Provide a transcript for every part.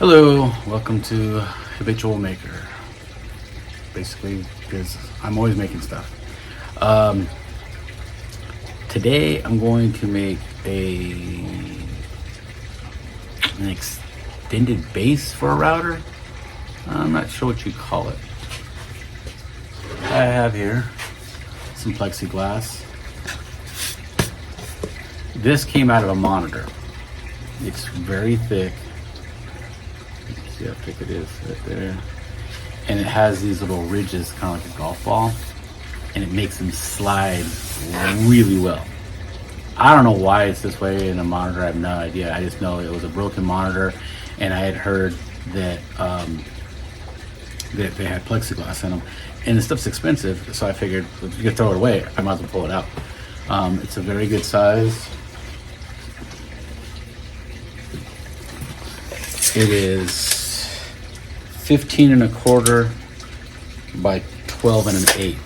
Hello, welcome to Habitual Maker. Basically, because I'm always making stuff. Today I'm going to make an extended base for a router. I'm not sure what you call it. I have here some plexiglass. This came out of a monitor. It's very thick. See how thick it is right there. And it has these little ridges, kind of like a golf ball, and it makes them slide really well. I don't know why it's this way in a monitor. I have no idea. I just know it was a broken monitor, and I had heard that that they had plexiglass in them, and the stuff's expensive. So I figured if you could throw it away, I might as well pull it out. It's a very good size. It is 15 and a quarter by 12 and an eighth.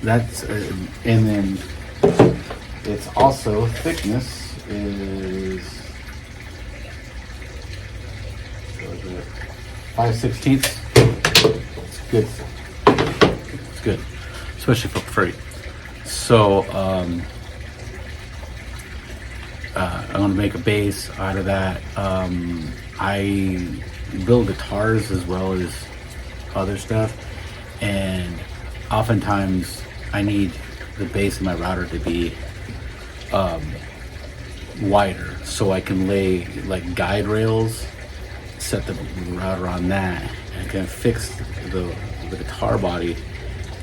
That's and then it's also thickness is 5/16. It's good. It's good, especially for free. So I'm going to make a base out of that. I build guitars as well as other stuff, and oftentimes I need the base of my router to be wider, so I can lay like guide rails, set the router on that, and I can fix the guitar body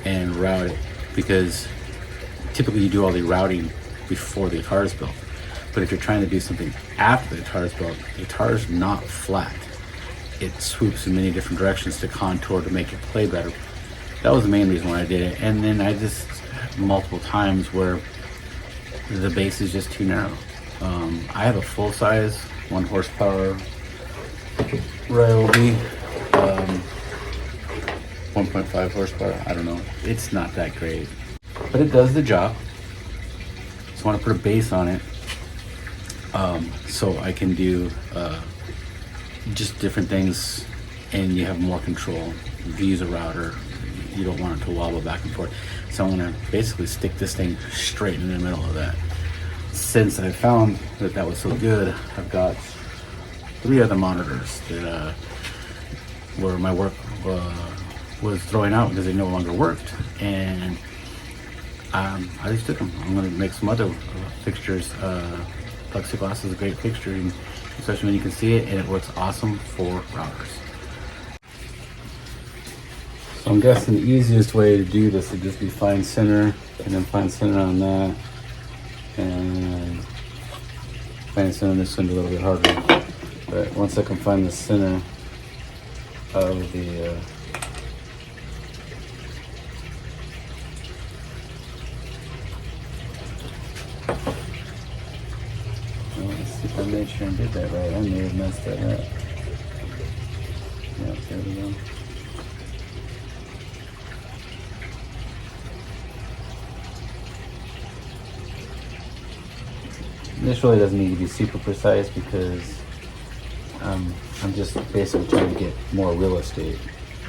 and route it, because typically you do all the routing before the guitar is built. But if you're trying to do something after the guitar is built, the guitar is not flat. It swoops in many different directions to contour to make it play better. That was the main reason why I did it. And then I just multiple times where the base is just too narrow. I have a full size 1 horsepower Ryobi, 1.5 horsepower. I don't know. It's not that great, but it does the job. Just want to put a base on it. So I can do just different things, and you have more control. If you use a router, you don't want it to wobble back and forth. So I'm gonna basically stick this thing straight in the middle of that. Since I found that was so good, I've got 3 other monitors that where my work was throwing out because they no longer worked, and I just took them. I'm gonna make some other fixtures. Plexiglass is a great fixture, especially when you can see it, and it works awesome for routers. So I'm guessing the easiest way to do this would just be find center, and then find center on that, and find center on this one a little bit harder. But once I can find the center of the let's see if I made sure I did that right. I may have messed that up. Yeah, there we go. This really doesn't need to be super precise because I'm just basically trying to get more real estate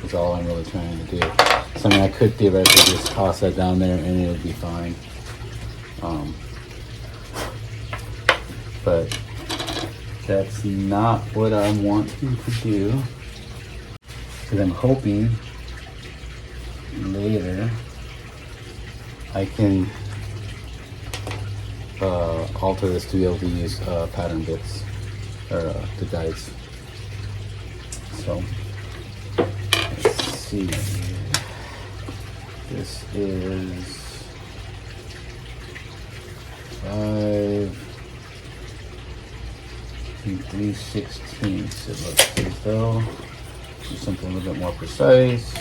is all I'm really trying to do. So I mean, I could theoretically just toss that down there and it would be fine. But that's not what I'm wanting to do, because I'm hoping later I can alter this to be able to use pattern bits or the guides. So let's see. This is 5 3/16. It looks as though. Do something a little bit more precise.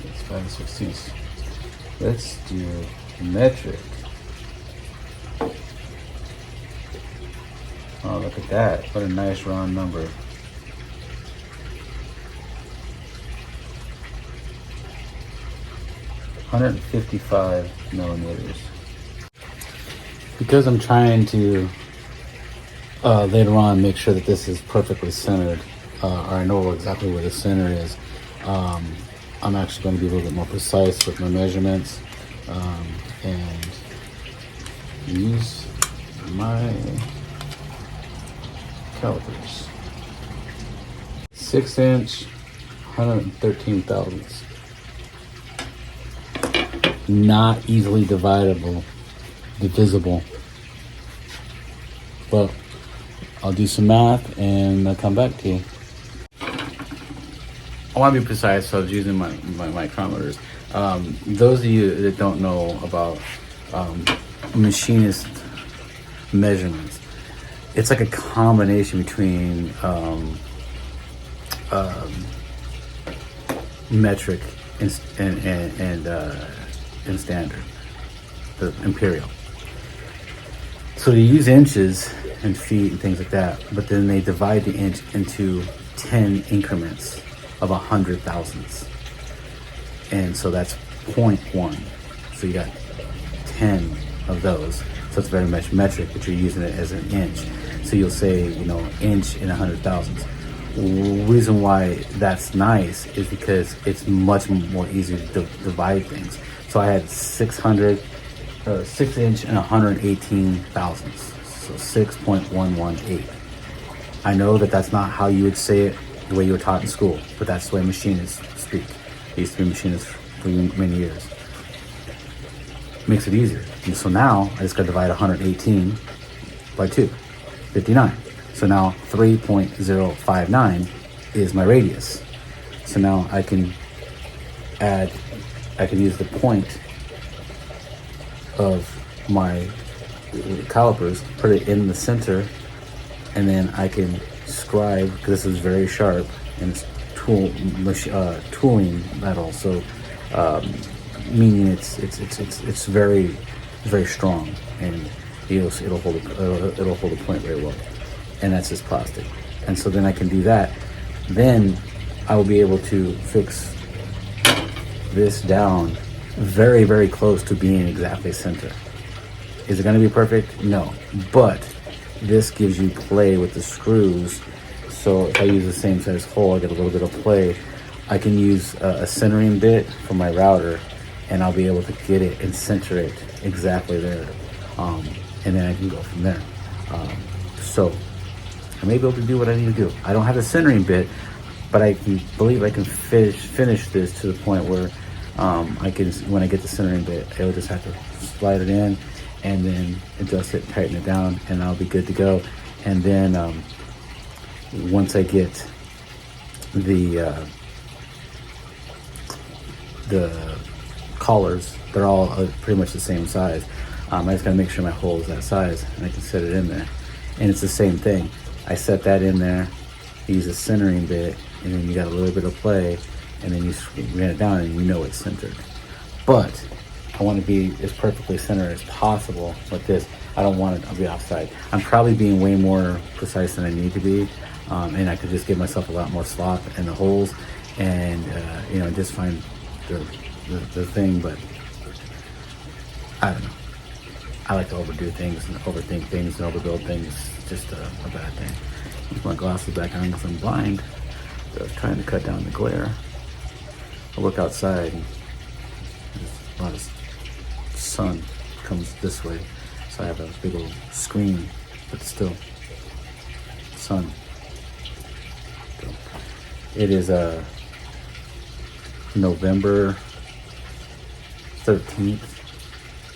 It's 5/16. Let's do metric. Oh, look at that. What a nice round number. 155 millimeters. Because I'm trying to later on make sure that this is perfectly centered, or I know exactly where the center is, I'm actually going to be a little bit more precise with my measurements, and use my calipers. 6-inch, 113 thousandths. Not easily divisible, but I'll do some math and I'll come back to you. I want to be precise, so I was using my micrometers. Those of you that don't know about machinist measurements, it's like a combination between metric and standard, the imperial. So they use inches and feet and things like that, but then they divide the inch into 10 increments of 100 thousandths. And so that's 0.1. So you got 10 of those. So it's very much metric, but you're using it as an inch. So you'll say, inch in 100 thousandths. Reason why that's nice is because it's much more easy to divide things. So I had 6 inch and 118 thousandths, so 6.118. I know that that's not how you would say it the way you were taught in school, but that's the way machinists speak. I used to be a machinist for many years. Makes it easier. And so now I just got to divide 118 by 2, 59. So now 3.059 is my radius. So now I can use the point of my calipers, put it in the center, and then I can scribe, because this is very sharp and it's tooling metal, so meaning it's very, very strong, and it'll hold a point very well. And that's just plastic. And so then I can do that. Then I will be able to fix this down very, very close to being exactly center. Is it going to be perfect? No. But this gives you play with the screws. So if I use the same size hole, I get a little bit of play. I can use a centering bit for my router, and I'll be able to get it and center it exactly there. And then I can go from there. So I may be able to do what I need to do. I don't have the centering bit, but I believe I can finish this to the point where I can, when I get the centering bit, I will just have to slide it in and then adjust it, tighten it down, and I'll be good to go. And then once I get the collars, they're all pretty much the same size. I just gotta make sure my hole is that size, and I can set it in there. And it's the same thing. I set that in there, use a centering bit, and then you got a little bit of play, and then you ran it down and you know it's centered. But I want to be as perfectly centered as possible with this. I don't want it to be offside. I'm probably being way more precise than I need to be, and I could just give myself a lot more slop in the holes, and just find the thing. But I don't know. I like to overdo things and overthink things and overbuild things. It's just a bad thing. Put my glasses back on because I'm blind. So I was trying to cut down the glare. I look outside and a lot of sun comes this way. So I have a big old screen, but still sun. So it is November 13th.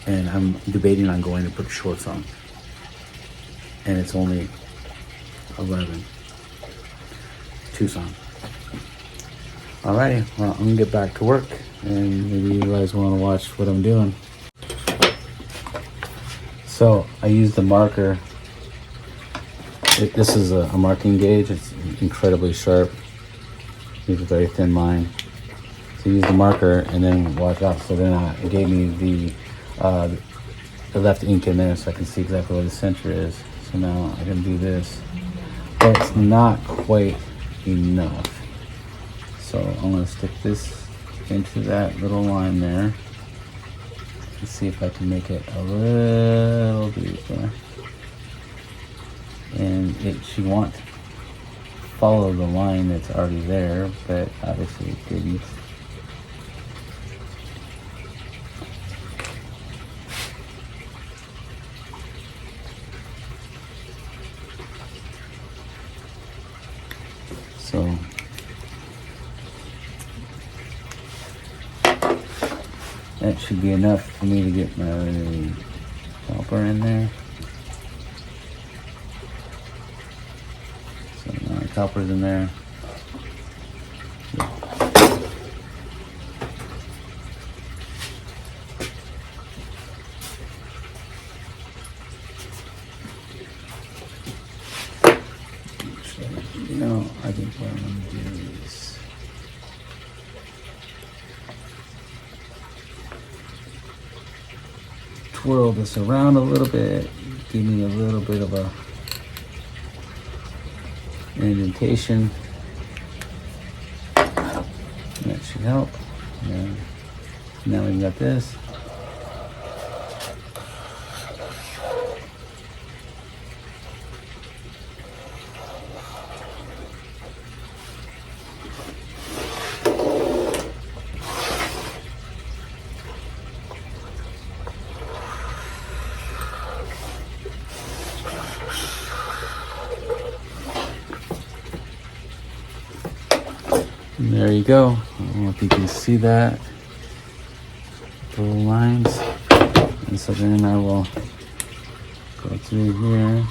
And I'm debating on going to put shorts on. And it's only 11. Tucson. Alrighty, well, I'm gonna get back to work, and maybe you guys want to watch what I'm doing. So I use the marker. This is a marking gauge. It's incredibly sharp. Use a very thin line. So use the marker and then watch out. So then it gave me the left ink in there so I can see exactly where the center is. So now I can do this, but it's not quite enough. So I'm going to stick this into that little line there, Let's see if I can make it a little deeper. And it should want to follow the line that's already there, but obviously it didn't. So that should be enough for me to get my copper in there. So now the copper's in there. I think what I'm going to do is twirl this around a little bit, give me a little bit of a indentation. That should help. Yeah. Now we've got this. And there you go. I don't know if you can see that. The little lines. And so then I will go through here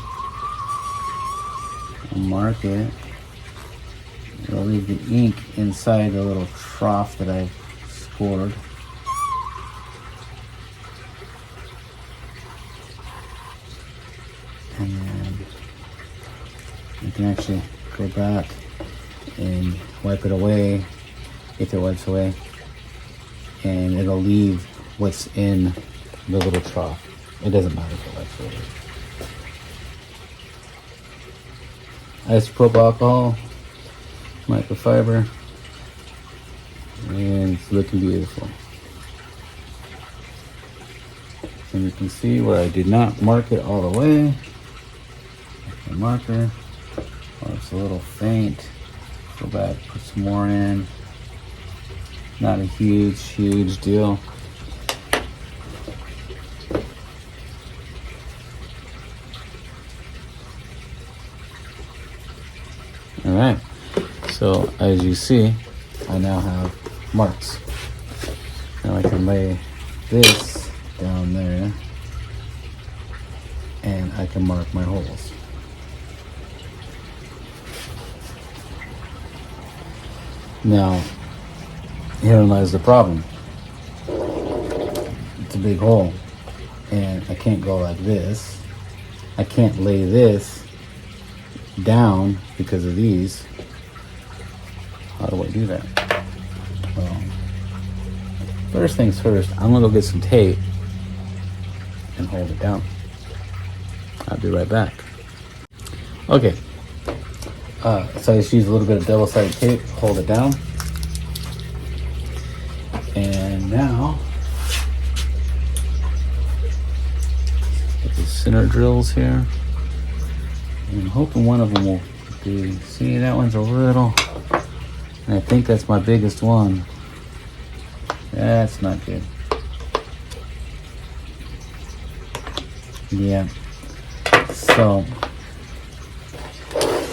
and mark it. I'll leave the ink inside the little trough that I've scored. And then you can actually go back and wipe it away, if it wipes away, and it'll leave what's in the little trough. It doesn't matter if it wipes away. Isopropyl alcohol, microfiber, and it's looking beautiful. And you can see where I did not mark it all the way. The marker, oh, it's a little faint. Go back, put some more in. Not a huge deal. All right, so as you see, I now have marks. Now I can lay this down there and I can mark my holes. Now, herein lies the problem. It's a big hole, and I can't go like this. I can't lay this down because of these. How do I do that? Well, first things first, I'm gonna go get some tape and hold it down. I'll be right back. Okay. So I just use a little bit of double-sided tape, hold it down. And now, get the center drills here. And I'm hoping one of them will do. See, that one's a little, and I think that's my biggest one. That's not good. Yeah. So,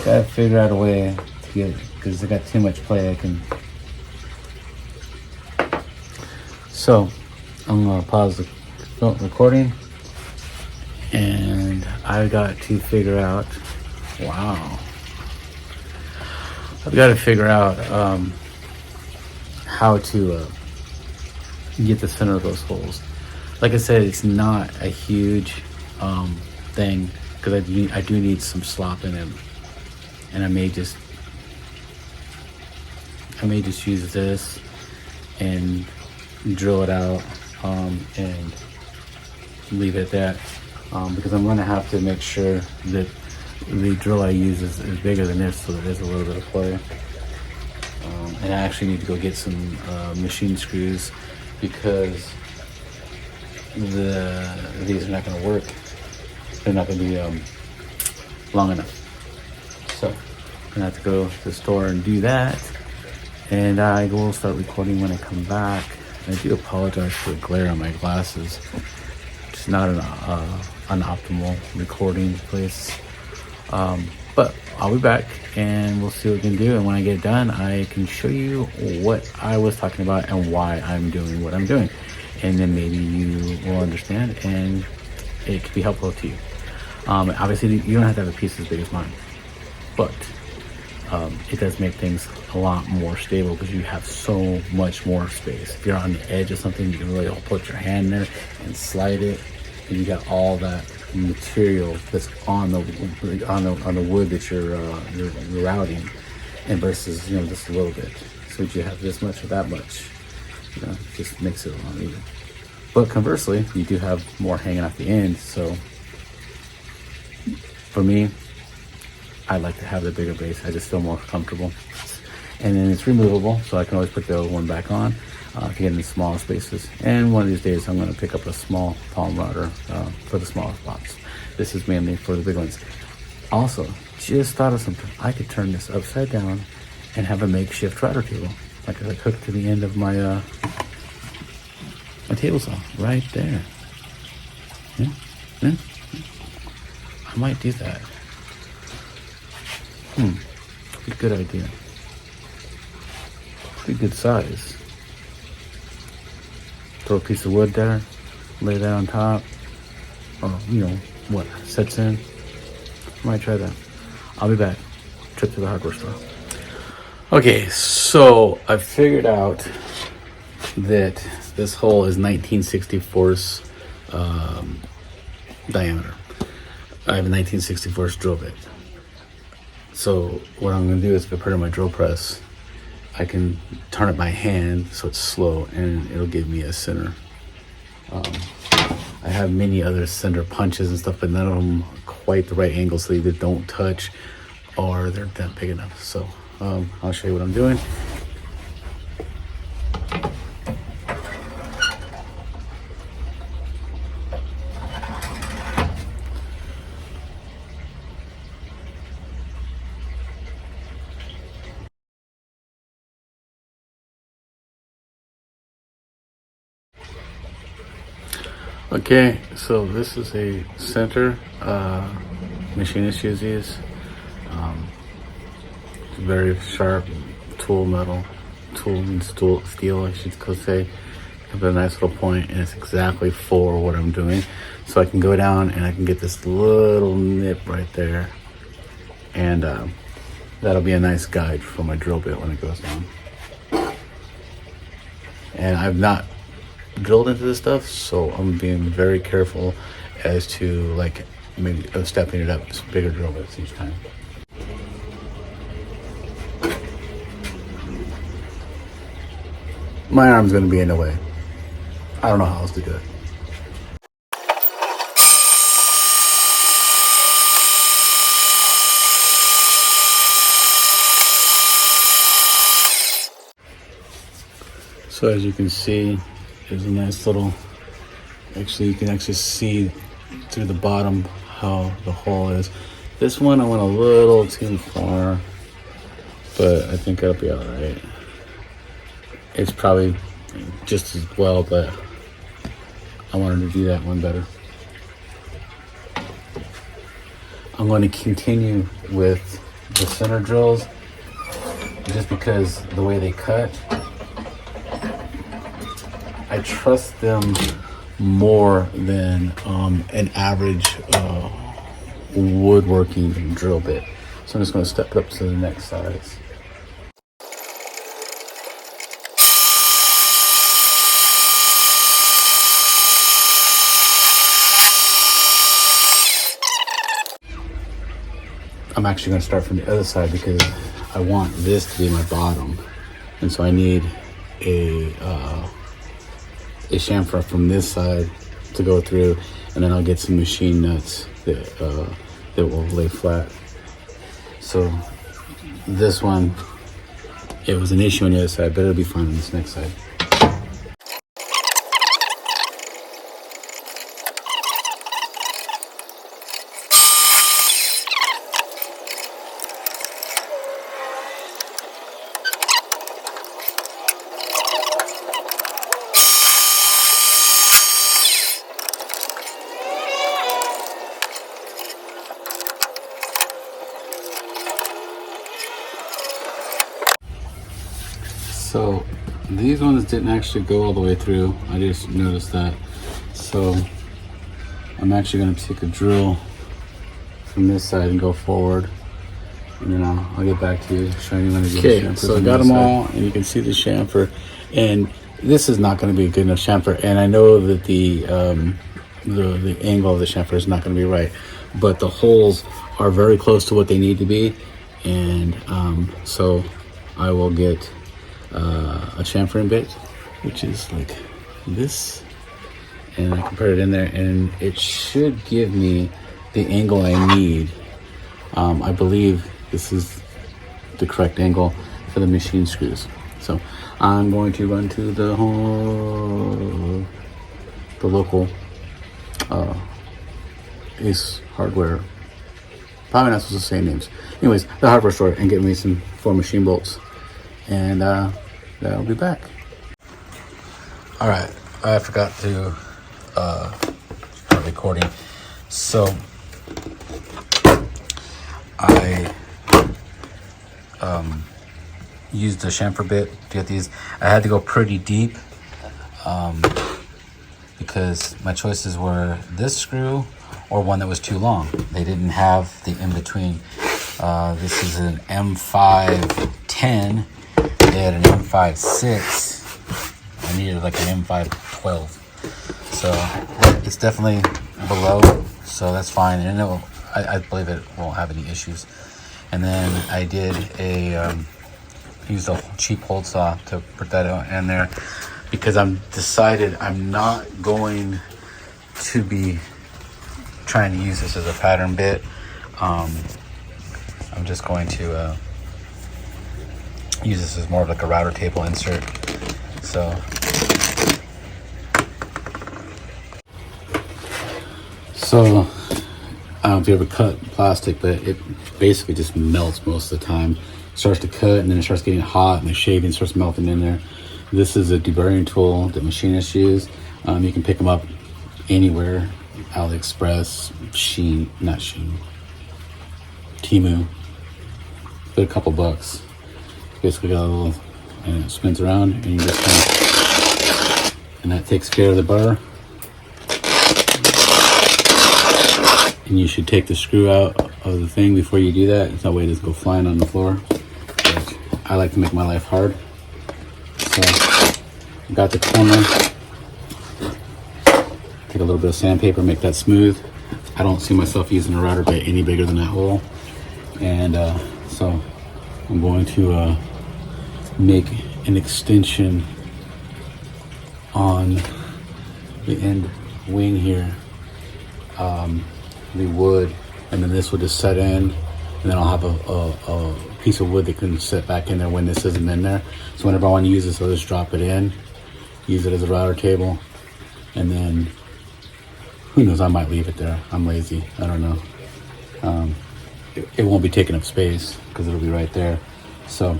gotta figure out a way to get it, because I got too much play. I can. So, I'm gonna pause the recording, and I got to figure out. Wow. I've got to figure out how to get the center of those holes. Like I said, it's not a huge thing, because I do need some slop in it. And I may just use this and drill it out and leave it at that, because I'm going to have to make sure that the drill I use is bigger than this, so that there's a little bit of play. And I actually need to go get some machine screws, because these are not going to work. They're not going to be long enough. So I'm gonna have to go to the store and do that, and I will start recording when I come back. And I do apologize for the glare on my glasses. It's not an optimal recording place, but I'll be back and we'll see what we can do. And when I get done, I can show you what I was talking about and why I'm doing what I'm doing, and then maybe you will understand and it could be helpful to you. Obviously, you don't have to have a piece as big as mine, but it does make things a lot more stable because you have so much more space. If you're on the edge of something, you can really put your hand there and slide it, and you got all that material that's on the wood that you're routing, and versus just a little bit. So if you have this much or that much, it just makes it a lot easier. But conversely, you do have more hanging off the end. So for me, I like to have the bigger base. I just feel more comfortable. And then it's removable, so I can always put the other one back on to get in small spaces. And one of these days, I'm going to pick up a small palm router for the smaller spots. This is mainly for the big ones. Also, just thought of something. I could turn this upside down and have a makeshift router table. Like I hooked to the end of my my table saw right there. Yeah. I might do that. Be a good idea. Be good size. Throw a piece of wood there, lay that on top, or what sets in. I might try that. I'll be back. Trip to the hardware store. Okay, so I figured out that this hole is 19/64 diameter. I have a 19/64 drill bit. So what I'm going to do is, if I put it in my drill press, I can turn it by hand so it's slow, and it'll give me a center. I have many other center punches and stuff, but none of them are quite the right angle, so they either don't touch or they're not big enough. So I'll show you what I'm doing. Okay, so this is a center. Machinists use these. Very sharp tool metal, steel, I should say. Have a nice little point, and it's exactly for what I'm doing. So I can go down and I can get this little nip right there, and that'll be a nice guide for my drill bit when it goes down. And I've not drilled into this stuff, so I'm being very careful as to maybe stepping it up bigger drill bits each time. My arm's going to be in the way. I don't know how else to do it. So as you can see, there's a nice little, you can actually see through the bottom how the hole is. This one I went a little too far, but I think it'll be all right. It's probably just as well, but I wanted to do that one better. I'm going to continue with the center drills just because the way they cut, I trust them more than an average woodworking drill bit. So I'm just going to step it up to the next size. I'm actually going to start from the other side because I want this to be my bottom, and so I need a chamfer from this side to go through, and then I'll get some machine nuts that will lay flat. So this one, it was an issue on the other side, but it'll be fine on this next side. So these ones didn't actually go all the way through. I just noticed that. So I'm actually going to take a drill from this side and go forward, and then I'll get back to you showing you when I get the chamfers. So I got them all, and you can see the chamfer, and this is not going to be a good enough chamfer, and I know that the angle of the chamfer is not going to be right, but the holes are very close to what they need to be, and so I will get a chamfering bit, which is like this, and I can put it in there, and it should give me the angle I need. I believe this is the correct angle for the machine screws. So I'm going to run to the local Ace Hardware. Probably not supposed to say names. Anyways, the hardware store, and get me some 4 machine bolts, and I'll be back. All right, I forgot to start recording. So I used the chamfer bit to get these. I had to go pretty deep because my choices were this screw or one that was too long. They didn't have the in-between. This is an M510. They had an M56. I needed like an M512. So it's definitely below, so that's fine. And I believe it won't have any issues. And then I did used a cheap hole saw to put that in there, because I'm decided I'm not going to be trying to use this as a pattern bit. I'm just going to use this as more of like a router table insert. So I don't know if you ever cut plastic, but it basically just melts most of the time. It starts to cut, and then it starts getting hot, and the shaving starts melting in there. This is a deburring tool that machinists use. You can pick them up anywhere. AliExpress, Temu. But a couple bucks. Basically got a little, and it spins around, and you just kind of, and that takes care of the bar. And you should take the screw out of the thing before you do that. That way it doesn't go flying on the floor. But I like to make my life hard. So got the corner. Take a little bit of sandpaper, make that smooth. I don't see myself using a router bit any bigger than that hole. And so I'm going to make an extension on the end wing here. The wood, and then this will just set in, and then I'll have a piece of wood that can sit back in there when this isn't in there. So whenever I want to use this, I'll just drop it in, use it as a router table, and then who knows, I might leave it there. I'm lazy, I don't know. It won't be taking up space because it'll be right there. So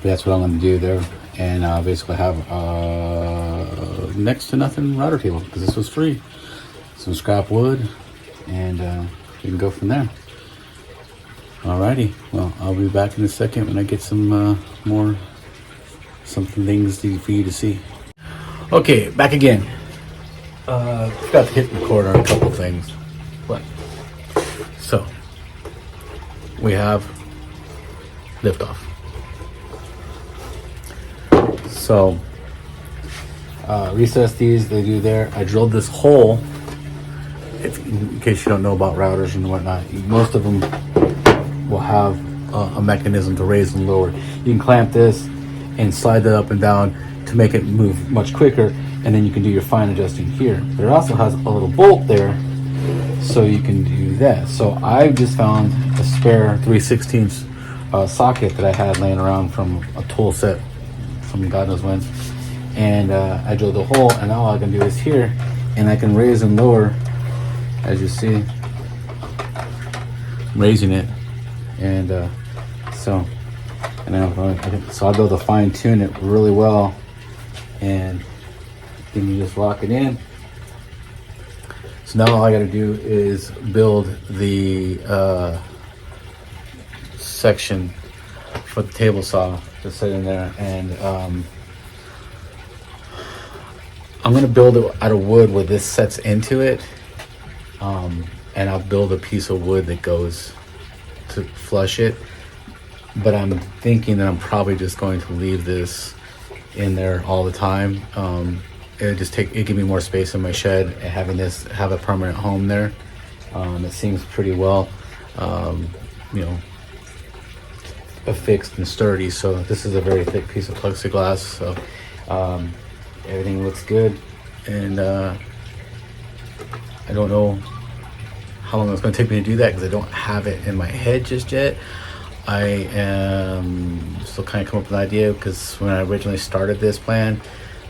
that's what I'm going to do there, and basically have next to nothing router table, because this was free. Some scrap wood, and we can go from there. Alrighty, well, I'll be back in a second when I get some things for you to see. Okay, back again. Forgot to hit record on a couple things, but so we have liftoff. So recess these, they do there. I drilled this hole. In case you don't know about routers and whatnot, most of them will have a mechanism to raise and lower. You can clamp this and slide that up and down to make it move much quicker, and then you can do your fine adjusting here. But it also has a little bolt there, so you can do that. So I just found a spare 3/16 socket that I had laying around from a tool set from God knows when, and I drilled a hole, and now all I can do is here, and I can raise and lower. As you see, I'm raising it, and so I'll be able to fine tune it really well, and then you just lock it in. So now all I got to do is build the section for the table saw, to sit in there. And I'm gonna build it out of wood where this sets into it, and I'll build a piece of wood that goes to flush it. But I'm thinking that I'm probably just going to leave this in there all the time. It give me more space in my shed, and having this have a permanent home there. It seems pretty well, you know, affixed and sturdy. So this is a very thick piece of plexiglass. So everything looks good, and I don't know how long it's going to take me to do that because I don't have it in my head just yet. I am still kind of come up with an idea because when I originally started this plan,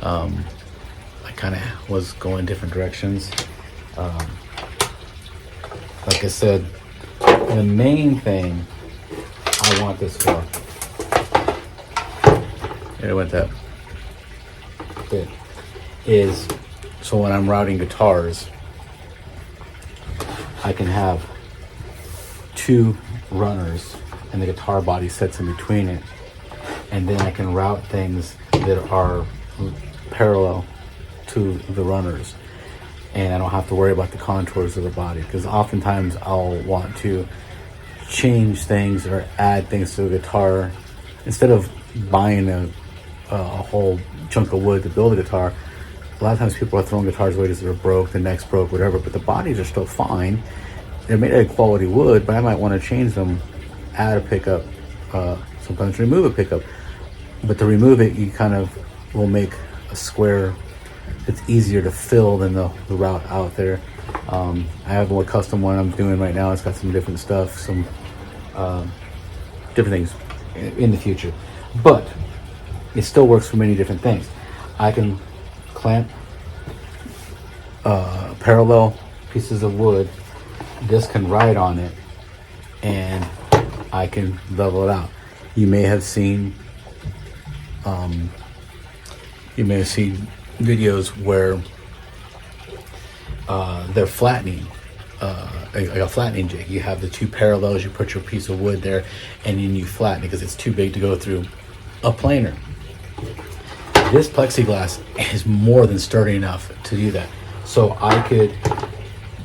I kind of was going different directions. Like I said, the main thing I want this for, here went that bit, is so when I'm routing guitars, I can have two runners and the guitar body sits in between it, and then I can route things that are parallel to the runners, and I don't have to worry about the contours of the body, because oftentimes I'll want to change things or add things to a guitar. Instead of buying a whole chunk of wood to build a guitar, a lot of times people are throwing guitars away because they're broke, the neck's broke, whatever, but the bodies are still fine. They're made out of quality wood, but I might want to change them, add a pickup, sometimes remove a pickup. But to remove it, you kind of will make a square that's easier to fill than the route out there. I have a more custom one I'm doing right now. It's got some different stuff, some different things in the future, but it still works for many different things. I can clamp parallel pieces of wood. This can ride on it, and I can level it out. You may have seen videos where they're flattening, like a flattening jig. You have the two parallels, you put your piece of wood there, and then you flatten it because it's too big to go through a planer. This plexiglass is more than sturdy enough to do that. So I could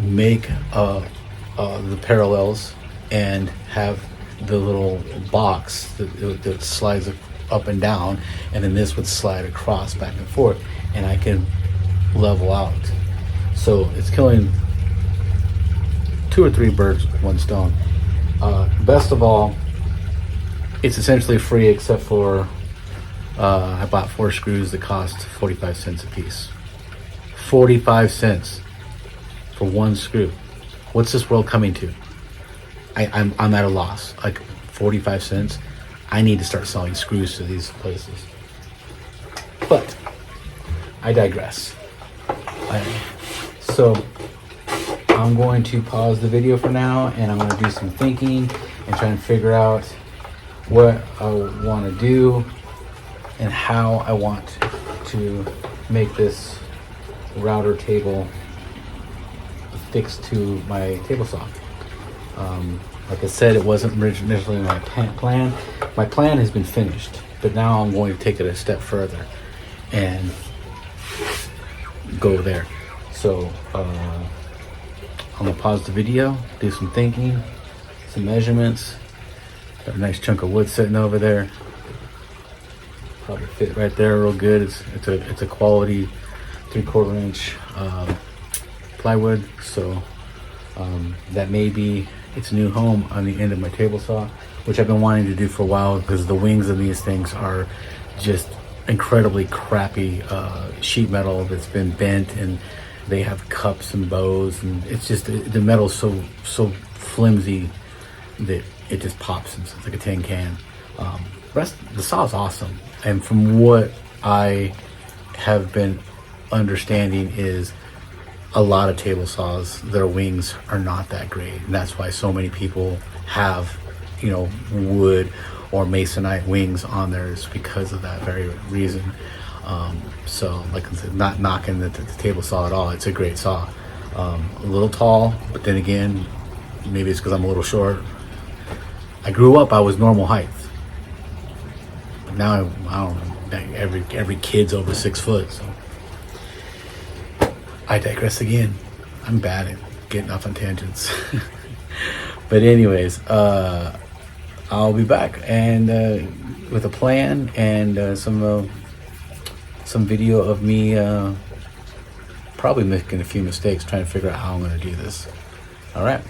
make the parallels and have the little box that slides up and down, and then this would slide across back and forth, and I can level out. So it's killing 2 or 3 birds with one stone. Best of all, it's essentially free except for I bought 4 screws that cost 45 cents a piece. 45 cents for one screw. What's this world coming to? I'm at a loss. Like 45 cents. I need to start selling screws to these places. But I digress. So I'm going to pause the video for now, and I'm going to do some thinking and try and figure out what I want to do and how I want to make this router table fixed to my table saw. Like I said, it wasn't originally my plan. My plan has been finished, but now I'm going to take it a step further and go there. So I'm gonna pause the video, do some thinking, some measurements. Got a nice chunk of wood sitting over there. Probably fit right there real good. It's a quality 3/4 inch plywood. So that may be its new home on the end of my table saw, which I've been wanting to do for a while because the wings of these things are just incredibly crappy sheet metal that's been bent, and they have cups and bows, and it's just the metal's so flimsy that it just pops, and it's like a tin can. The saw is awesome, and from what I have been understanding is a lot of table saws, their wings are not that great, and that's why so many people have, wood or masonite wings on theirs, because of that very reason. So like I said, not knocking the table saw at all. It's a great saw. A little tall, but then again, maybe it's because I'm a little short. I grew up, I was normal height. now I don't know. Every kid's over 6 foot. So I digress again. I'm bad at getting off on tangents. But anyways, I'll be back and with a plan and some video of me probably making a few mistakes trying to figure out how I'm going to do this. All right.